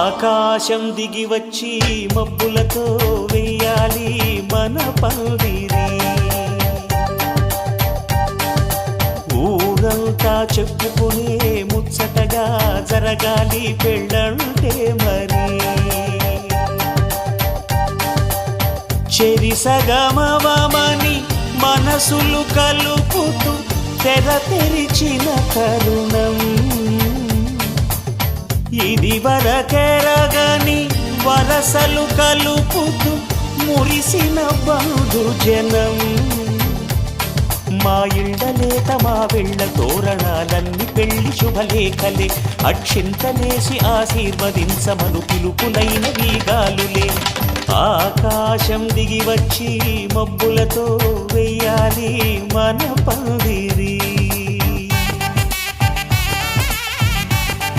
ఆకాశం దిగి వచ్చి మబ్బులతో వెయ్యాలి మన పందిరి. ఊరంతా చెప్పుకునే ముచ్చటగా జరగాలి పెళ్ళంటే మరి. చెరిసగమవమని మనసులు కలుపుతూ తెర తెరిచిన తరుణం. ఇది వరకెరగని వరసలు కలుపుతూ మురిసిన బంధుజనం. మా ఇళ్ళలేత మా వెళ్ళ తోరణాలన్నీ పెళ్లి శుభలేఖలే. అక్షింతలేసి ఆశీర్వదించమను పిలుపులైన వీగాలులే. ఆకాశం దిగి వచ్చి మబ్బులతో వెయ్యాలి మన పందిరి.